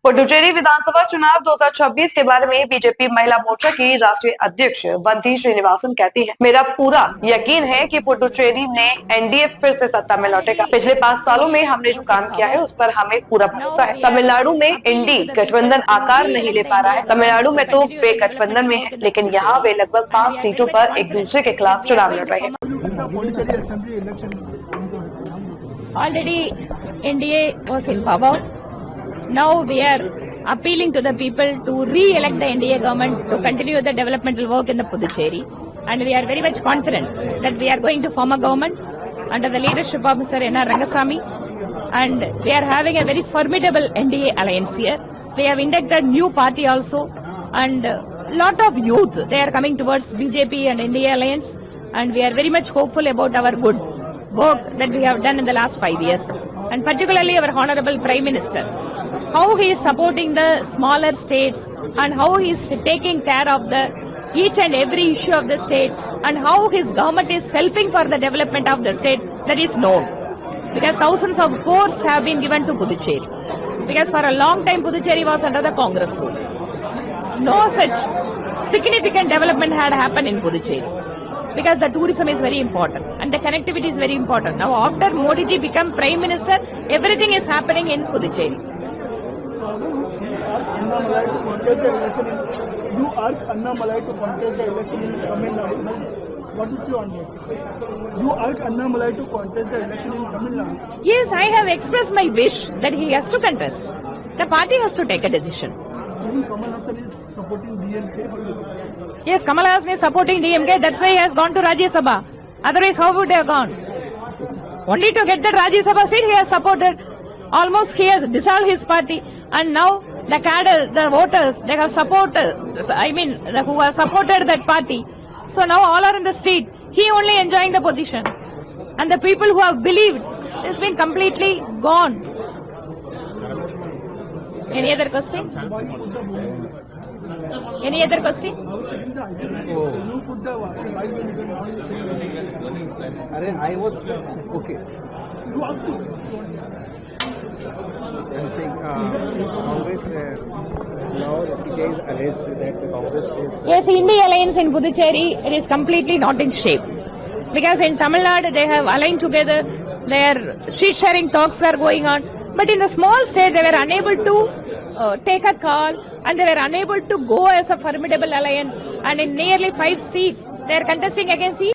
पुडुचेरी विधानसभा चुनाव 2026 के बारे में बीजेपी महिला मोर्चा की राष्ट्रीय अध्यक्ष बंटी श्रीनिवासन कहती हैं, मेरा पूरा यकीन है कि पुडुचेरी में एनडीए फिर से सत्ता में लौटेगा। पिछले 5 सालों में हमने जो काम किया है उस पर हमें पूरा भरोसा है। तमिलनाडु में एनडीए गठबंधन आकार नहीं ले पा रहा है। तमिलनाडु में तो वे गठबंधन में है, लेकिन यहाँ वे लगभग 5 सीटों पर एक दूसरे के खिलाफ चुनाव लड़ रहे हैं। Already NDA was in power. Now we are appealing to the people to re-elect the NDA government to continue the developmental work in the Puducherry, and we are very much confident that we are going to form a government under the leadership of Mr. N.R. Rangasamy, and we are having a very formidable NDA alliance here. We have inducted new party also, and lot of youth, they are coming towards BJP and NDA alliance, and we are very much hopeful about our good work that we have done in the last 5 years, and particularly our Honorable Prime Minister, how he is supporting the smaller states and how he is taking care of the each and every issue of the state, and how his government is helping for the development of the state, that is known. Because thousands of crores have been given to Puducherry. Because for a long time Puducherry was under the Congress rule. No such significant development had happened in Puducherry. Because the tourism is very important and the connectivity is very important. Now after Modi ji become Prime Minister, everything is happening in Puducherry. You urge Anna Malai to contest the election in Tamil Nadu. What is your answer? You urge Anna Malai to contest the election in Tamil Nadu. Yes, I have expressed my wish that he has to contest. The party has to take a decision. Even Kamal Hassan is supporting DMK. Yes, Kamal Hassan is supporting DMK. That's why he has gone to Rajya Sabha. Otherwise, how would they have gone? Only to get the Rajya Sabha seat, he has supported. Almost he has dissolved his party, and now the cadre, the voters, they have supported, who have supported that party. So now all are in the street. He only enjoying the position. And the people who have believed, it's been completely gone. Any other question? Any other question? I was okay. You have to. I'm saying Congress now CPI is alleged that the Congress is... Yes, India alliance in Puducherry, it is completely not in shape. Because in Tamil Nadu, they have aligned together, their street sharing talks are going on. But in the small state, they were unable to take a call, and they were unable to go as a formidable alliance. And in nearly 5 seats, they are contesting against each